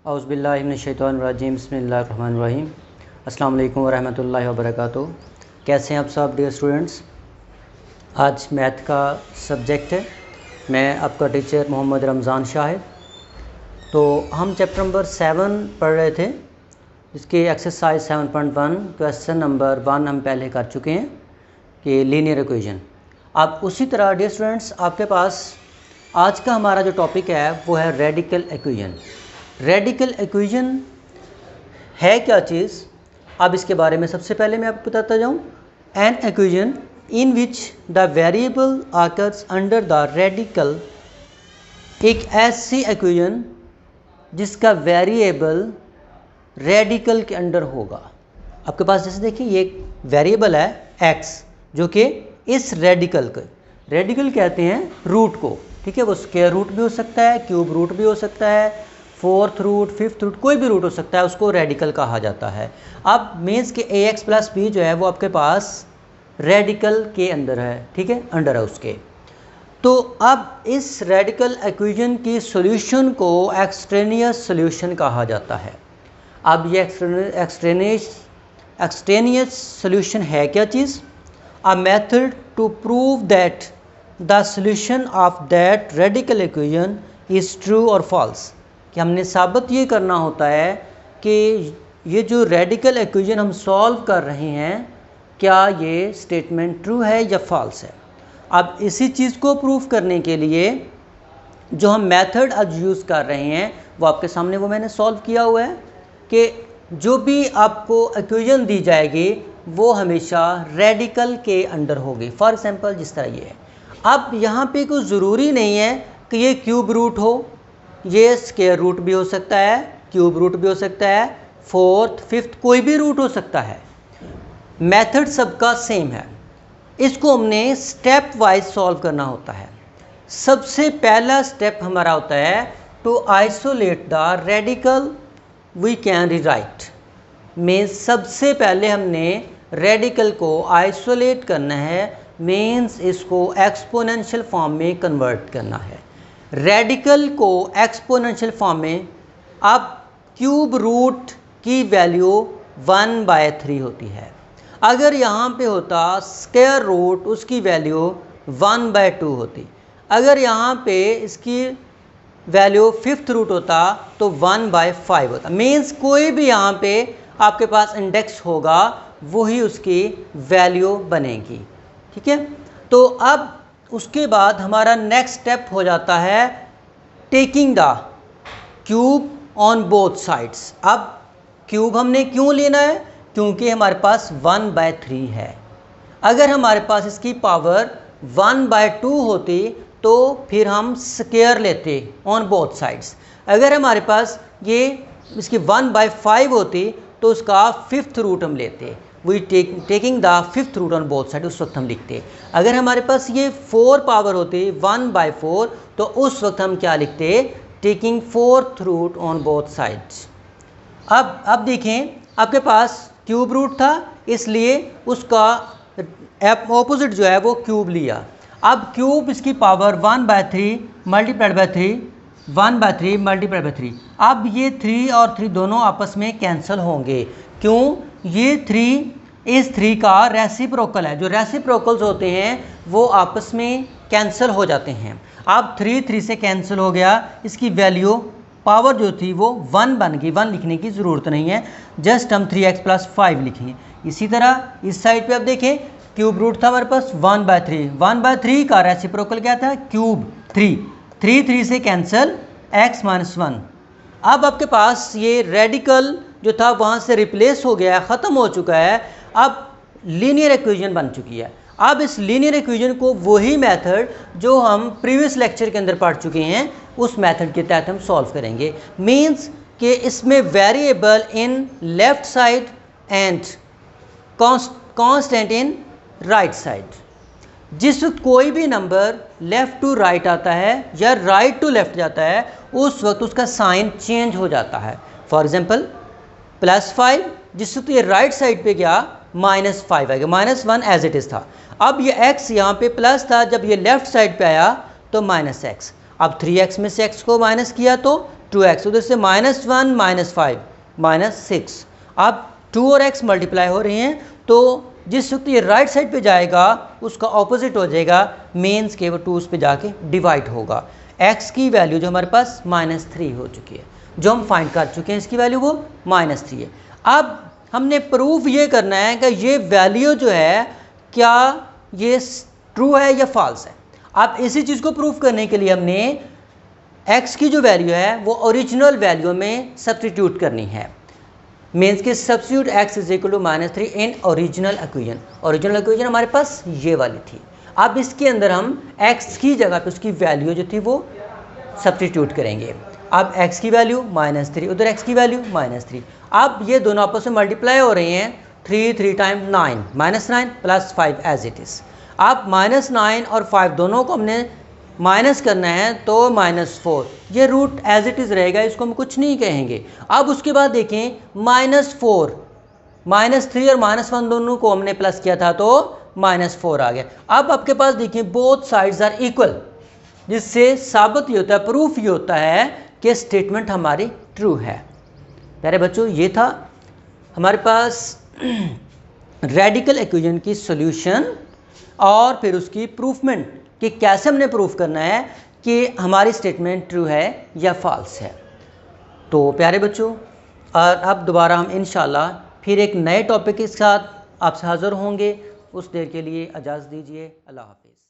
औज़ुबिल्लाहि मिनश्शैतानिर्रजीम बिस्मिल्लाहिर्रहमानिर्रहीम। अस्सलाम वालेकुम वरहमतुल्लाहि वबरकातुहू। कैसे हैं आप सब डियर स्टूडेंट्स। आज मैथ का सब्जेक्ट है। मैं आपका टीचर मोहम्मद रमज़ान शाहिद। तो हम चैप्टर नंबर 7 पढ़ रहे थे, जिसकी एक्सरसाइज 7.1 क्वेश्चन नंबर 1 हम पहले कर चुके हैं कि लीनियर इक्वेशन। अब उसी तरह डियर स्टूडेंट्स आपके पास आज का हमारा जो टॉपिक है वो है रेडिकल इक्वेशन। रेडिकल इक्वेशन है क्या चीज़, अब इसके बारे में सबसे पहले मैं आपको बताता जाऊँ। An equation in which the variable occurs under the radical, एक ऐसी इक्वेशन जिसका वेरिएबल रेडिकल के अंडर होगा। आपके पास जैसे देखिए ये एक वेरिएबल है x, जो कि इस रेडिकल कहते हैं रूट को, ठीक है। वो स्क्वायर रूट भी हो सकता है, क्यूब रूट भी हो सकता है, फोर्थ रूट, फिफ्थ रूट, कोई भी रूट हो सकता है, उसको रेडिकल कहा जाता है। अब मीन्स के ax प्लस b जो है वो आपके पास रेडिकल के अंदर है, ठीक है, अंडर है उसके। तो अब इस रेडिकल इक्वेशन की सॉल्यूशन को एक्सट्रेनियस सॉल्यूशन कहा जाता है। अब ये एक्सट्रेनियस सॉल्यूशन है क्या चीज़? A method to prove that the solution of that radical equation is true और फॉल्स, कि हमने साबित ये करना होता है कि ये जो रेडिकल इक्वेशन हम सॉल्व कर रहे हैं, क्या ये स्टेटमेंट ट्रू है या फॉल्स है। अब इसी चीज़ को प्रूव करने के लिए जो हम मेथड आज यूज़ कर रहे हैं वो आपके सामने वो मैंने सॉल्व किया हुआ है कि जो भी आपको इक्वेशन दी जाएगी वो हमेशा रेडिकल के अंडर होगी। फॉर एग्जांपल जिस तरह ये है। अब यहाँ पे कोई ज़रूरी नहीं है कि ये क्यूब रूट हो, ये स्क्वायर रूट भी हो सकता है, क्यूब रूट भी हो सकता है, फोर्थ फिफ्थ कोई भी रूट हो सकता है। मेथड सबका सेम है। इसको हमने स्टेप वाइज सॉल्व करना होता है। सबसे पहला स्टेप हमारा होता है to isolate the radical we can rewrite, में सबसे पहले हमने रेडिकल को आइसोलेट करना है, मीन्स इसको एक्सपोनेंशियल फॉर्म में कन्वर्ट करना है। रेडिकल को एक्सपोनेंशियल फॉर्म में, अब क्यूब रूट की वैल्यू 1/3 होती है। अगर यहाँ पे होता स्क्वायर रूट, उसकी वैल्यू 1/2 होती। अगर यहाँ पे इसकी वैल्यू फिफ्थ रूट होता तो 1/5 होता। मीन्स कोई भी यहाँ पे आपके पास इंडेक्स होगा वही उसकी वैल्यू बनेगी, ठीक है। तो अब उसके बाद हमारा नेक्स्ट स्टेप हो जाता है taking the cube on both sides. अब क्यूब हमने क्यों लेना है? क्योंकि हमारे पास 1/3 है। अगर हमारे पास इसकी पावर 1/2 होती तो फिर हम स्क्वायर लेते ऑन बोथ साइड्स। अगर हमारे पास ये इसकी 1/5 होती तो उसका फिफ्थ रूट हम लेते, we taking the fifth root on both side, उस वक्त हम लिखते। अगर हमारे पास ये 4 पावर होती 1/4 तो उस वक्त हम क्या लिखते? Taking fourth root on both sides. अब देखें, आपके पास क्यूब रूट था इसलिए उसका ऑपोजिट जो है वो क्यूब लिया। अब क्यूब इसकी power 1/3 multiplied by 3, 1/3 multiplied by 3। अब ये 3 और 3 दोनों आपस में कैंसिल होंगे। क्यों? ये 3 इस 3 का रेसिप्रोकल है। जो रेसिप्रोकल्स होते हैं वो आपस में कैंसिल हो जाते हैं। अब 3 से कैंसिल हो गया, इसकी वैल्यू पावर जो थी वो 1 बन गई। 1 लिखने की ज़रूरत नहीं है, जस्ट हम 3x + 5 लिखेंगे। इसी तरह इस साइड पे आप देखें, क्यूब रूट था हमारे पास 1/3, 1/3 का रेसिप्रोकल क्या था? क्यूब 3, 3 से कैंसिल x - 1। अब आपके पास ये रेडिकल जो था वहाँ से रिप्लेस हो गया, ख़त्म हो चुका है। अब लीनियर इक्वेशन बन चुकी है। अब इस लीनियर इक्वेशन को वही मेथड जो हम प्रीवियस लेक्चर के अंदर पढ़ चुके हैं उस मेथड के तहत हम सॉल्व करेंगे। मीन्स कि इसमें variable in left side and constant in right side. जिस वक्त कोई भी नंबर लेफ़्ट टू राइट आता है या राइट टू लेफ़्ट जाता है उस वक्त उसका साइन चेंज हो जाता है। फॉर एग्जांपल +5, जिस वक्त ये राइट साइड पे गया -5 आएगा, -1 एज इट इज़ था। अब ये x यहाँ पे प्लस था, जब ये लेफ़्ट साइड पे आया तो -x। अब 3x में से x को माइनस किया तो 2x, उधर से -1 -5 -6। अब 2 और x मल्टीप्लाई हो रहे हैं, तो जिस वक्त ये राइट साइड पे जाएगा उसका ऑपोजिट हो जाएगा, मीन्स के वो 2 उस पे जाके डिवाइड होगा। x की वैल्यू जो हमारे पास -3 हो चुकी है, जो हम फाइंड कर चुके हैं, इसकी वैल्यू वो -3 है। अब हमने प्रूफ ये करना है कि ये वैल्यू जो है क्या ये ट्रू है या फॉल्स है। अब इसी चीज़ को प्रूफ करने के लिए हमने x की जो वैल्यू है वो ओरिजिनल वैल्यू में सब्सटीट्यूट करनी है। मीन्स के substitute x is equal to -3 in original equation. Original equation हमारे पास ये वाली थी। अब इसके अंदर हम x की जगह पे उसकी वैल्यू जो थी वो सब्स्टिट्यूट करेंगे। अब x की वैल्यू -3, उधर x की वैल्यू -3। अब ये दोनों आपस में मल्टीप्लाई हो रहे हैं, 3 टाइम 9 -9 + 5 एज इट इज़। अब -9 और 5 दोनों को हमने माइनस करना है, तो -4, ये रूट एज इट इज़ रहेगा, इसको हम कुछ नहीं कहेंगे। अब उसके बाद देखें -4 -3 और -1 दोनों को हमने प्लस किया था तो -4 आ गया। अब आपके पास देखें बोथ साइड्स आर इक्वल, जिससे साबित ये होता है, प्रूफ ये होता है कि स्टेटमेंट हमारी ट्रू है। प्यारे बच्चों, ये था हमारे पास रेडिकल इक्वेशन की सॉल्यूशन और फिर उसकी प्रूफमेंट कि कैसे हमने प्रूफ करना है कि हमारी स्टेटमेंट ट्रू है या फॉल्स है। तो प्यारे बच्चों, और अब दोबारा हम इंशाल्लाह फिर एक नए टॉपिक के साथ आपसे हाज़िर होंगे। उस देर के लिए इजाज़त दीजिए। अल्लाह हाफ़िज़।